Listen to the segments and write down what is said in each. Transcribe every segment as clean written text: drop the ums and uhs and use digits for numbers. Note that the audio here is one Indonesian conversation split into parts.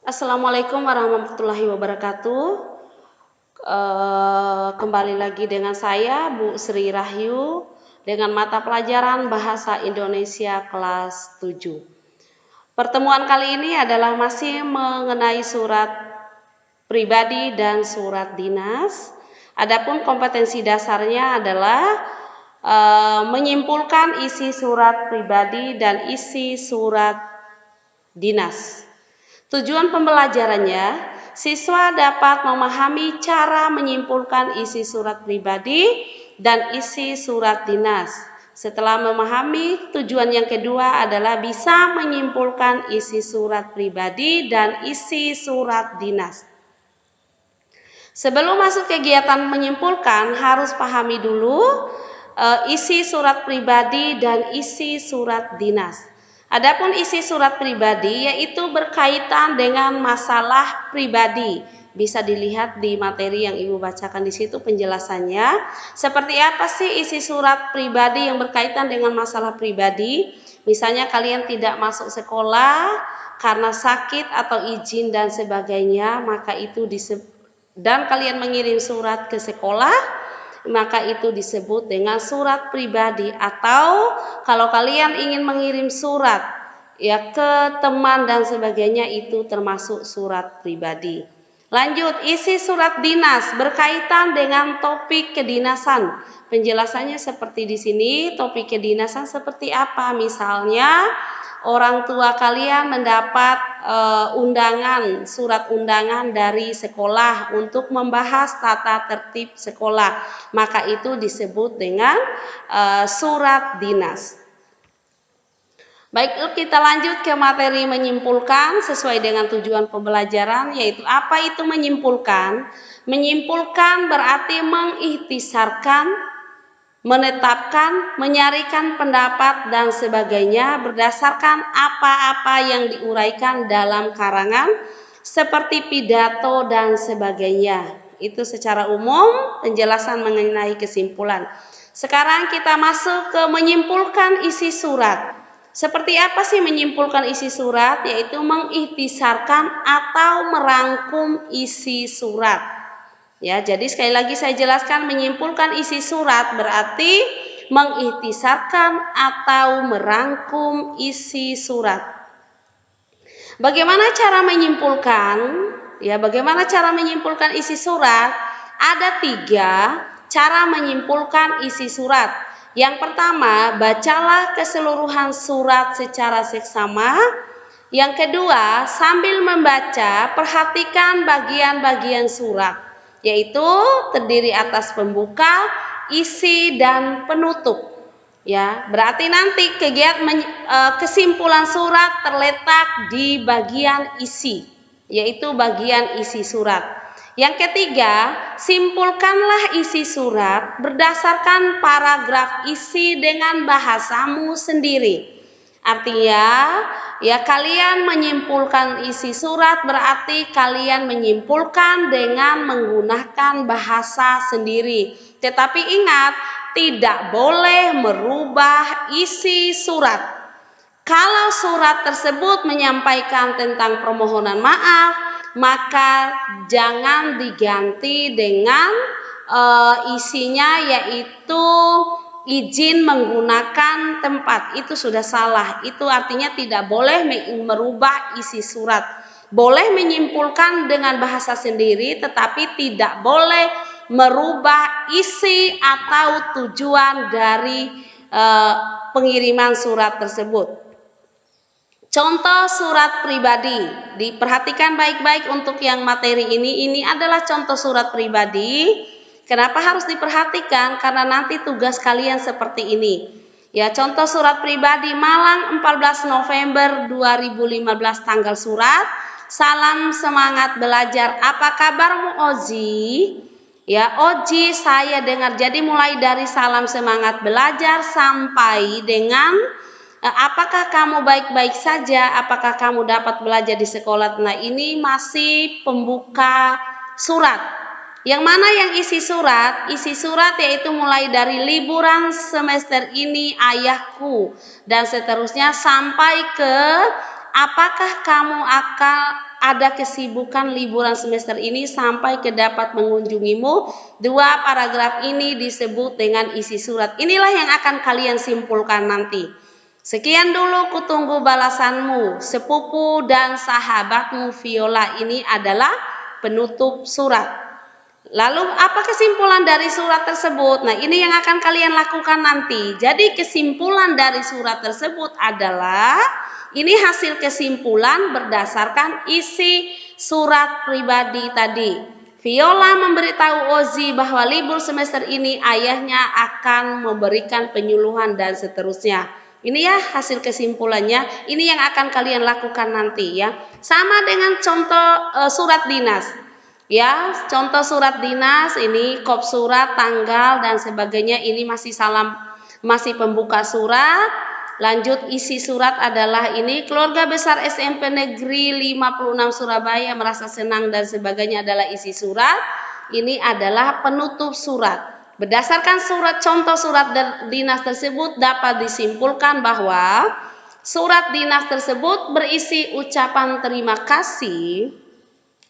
Assalamualaikum warahmatullahi wabarakatuh. Kembali lagi dengan saya Bu Sri Rahyu dengan mata pelajaran Bahasa Indonesia kelas 7. Pertemuan kali ini adalah masih mengenai surat pribadi dan surat dinas. Adapun kompetensi dasarnya adalah menyimpulkan isi surat pribadi dan isi surat dinas. Tujuan pembelajarannya, siswa dapat memahami cara menyimpulkan isi surat pribadi dan isi surat dinas. Setelah memahami, tujuan yang kedua adalah bisa menyimpulkan isi surat pribadi dan isi surat dinas. Sebelum masuk kegiatan menyimpulkan, harus pahami dulu isi surat pribadi dan isi surat dinas. Adapun isi surat pribadi yaitu berkaitan dengan masalah pribadi. Bisa dilihat di materi yang Ibu bacakan di situ penjelasannya. Seperti apa sih isi surat pribadi yang berkaitan dengan masalah pribadi? Misalnya kalian tidak masuk sekolah karena sakit atau izin dan sebagainya, maka itu dan kalian mengirim surat ke sekolah, maka itu disebut dengan surat pribadi. Atau kalau kalian ingin mengirim surat ya ke teman dan sebagainya, itu termasuk surat pribadi. Lanjut, isi surat dinas berkaitan dengan topik kedinasan. Penjelasannya seperti di sini. Topik kedinasan seperti apa? Misalnya orang tua kalian mendapat surat undangan dari sekolah untuk membahas tata tertib sekolah, maka itu disebut dengan surat dinas. Baik, kita lanjut ke materi menyimpulkan sesuai dengan tujuan pembelajaran, yaitu apa itu menyimpulkan? Menyimpulkan berarti mengikhtisarkan, menetapkan, menyarikan pendapat dan sebagainya berdasarkan apa-apa yang diuraikan dalam karangan seperti pidato dan sebagainya. Itu secara umum penjelasan mengenai kesimpulan. Sekarang kita masuk ke menyimpulkan isi surat. Seperti apa sih menyimpulkan isi surat? Yaitu mengikhtisarkan atau merangkum isi surat. Ya, jadi sekali lagi saya jelaskan, menyimpulkan isi surat berarti mengikhtisarkan atau merangkum isi surat. Bagaimana cara menyimpulkan? Ya, bagaimana cara menyimpulkan isi surat? Ada 3 cara menyimpulkan isi surat. Yang pertama, bacalah keseluruhan surat secara seksama. Yang kedua, sambil membaca, perhatikan bagian-bagian surat, yaitu terdiri atas pembuka, isi, dan penutup. Ya, berarti nanti kesimpulan surat terletak di bagian isi, yaitu bagian isi surat. Yang ketiga, simpulkanlah isi surat berdasarkan paragraf isi dengan bahasamu sendiri. Artinya, ya kalian menyimpulkan isi surat berarti kalian menyimpulkan dengan menggunakan bahasa sendiri. Tetapi ingat, tidak boleh merubah isi surat. Kalau surat tersebut menyampaikan tentang permohonan maaf, maka jangan diganti dengan isinya yaitu izin menggunakan tempat. Itu sudah salah. Itu artinya tidak boleh merubah isi surat. Boleh menyimpulkan dengan bahasa sendiri, tetapi tidak boleh merubah isi atau tujuan dari pengiriman surat tersebut. Contoh surat pribadi, diperhatikan baik-baik untuk yang materi ini. Ini adalah contoh surat pribadi. Kenapa harus diperhatikan? Karena nanti tugas kalian seperti ini. Ya, contoh surat pribadi, Malang 14 November 2015 tanggal surat. Salam semangat belajar. Apa kabarmu Oji? Ya, Oji saya dengar. Jadi mulai dari salam semangat belajar sampai dengan apakah kamu baik-baik saja? Apakah kamu dapat belajar di sekolah? Nah, ini masih pembuka surat. Yang mana yang isi surat? Isi surat yaitu mulai dari liburan semester ini ayahku dan seterusnya sampai ke apakah kamu ada kesibukan liburan semester ini sampai ke dapat mengunjungimu. 2 paragraf ini disebut dengan isi surat. Inilah yang akan kalian simpulkan nanti. Sekian dulu, kutunggu balasanmu. Sepupu dan sahabatmu Viola ini adalah penutup surat. Lalu apa kesimpulan dari surat tersebut? Nah, ini yang akan kalian lakukan nanti. Jadi kesimpulan dari surat tersebut adalah ini hasil kesimpulan berdasarkan isi surat pribadi tadi. Viola memberitahu Ozzy bahwa libur semester ini ayahnya akan memberikan penyuluhan dan seterusnya. Ini ya hasil kesimpulannya. Ini yang akan kalian lakukan nanti ya. Sama dengan contoh surat dinas. Ya, contoh surat dinas ini kop surat, tanggal dan sebagainya, ini masih pembuka surat. Lanjut isi surat adalah ini keluarga besar SMP Negeri 56 Surabaya merasa senang dan sebagainya adalah isi surat. Ini adalah penutup surat. Berdasarkan contoh surat dinas tersebut dapat disimpulkan bahwa surat dinas tersebut berisi ucapan terima kasih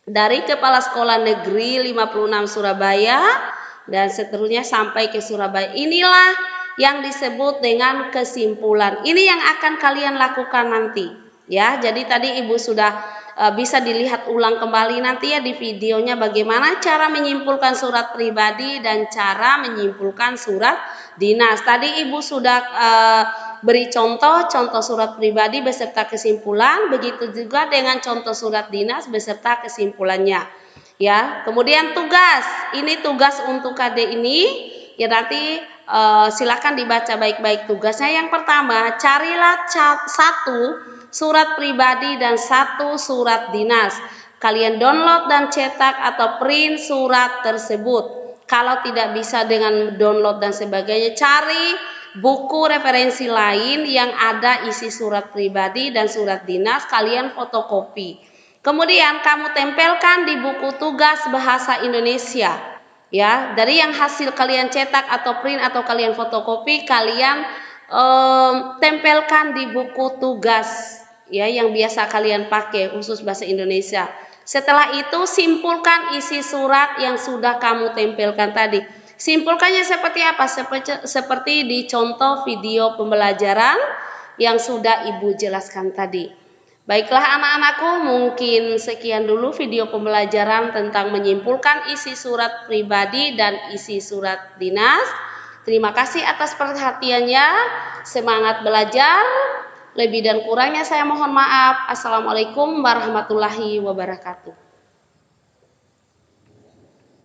dari Kepala Sekolah Negeri 56 Surabaya dan seterusnya sampai ke Surabaya. Inilah yang disebut dengan kesimpulan. Ini yang akan kalian lakukan nanti. Ya, jadi tadi Ibu sudah bisa dilihat ulang kembali nanti ya di videonya bagaimana cara menyimpulkan surat pribadi dan cara menyimpulkan surat dinas. Tadi Ibu sudah beri contoh surat pribadi beserta kesimpulan, begitu juga dengan contoh surat dinas beserta kesimpulannya. Ya, kemudian tugas. Ini tugas untuk KD ini ya nanti silakan dibaca baik-baik tugasnya. Yang pertama, carilah 1 surat pribadi dan 1 surat dinas. Kalian download dan cetak atau print surat tersebut. Kalau tidak bisa dengan download dan sebagainya, cari buku referensi lain yang ada isi surat pribadi dan surat dinas, kalian fotokopi. Kemudian kamu tempelkan di buku tugas bahasa Indonesia. Ya, dari yang hasil kalian cetak atau print atau kalian fotokopi, kalian tempelkan di buku tugas ya yang biasa kalian pakai khusus bahasa Indonesia. Setelah itu simpulkan isi surat yang sudah kamu tempelkan tadi. Simpulkannya seperti apa? Seperti di contoh video pembelajaran yang sudah Ibu jelaskan tadi. Baiklah anak-anakku, mungkin sekian dulu video pembelajaran tentang menyimpulkan isi surat pribadi dan isi surat dinas. Terima kasih atas perhatiannya. Semangat belajar. Lebih dan kurangnya saya mohon maaf. Assalamualaikum warahmatullahi wabarakatuh.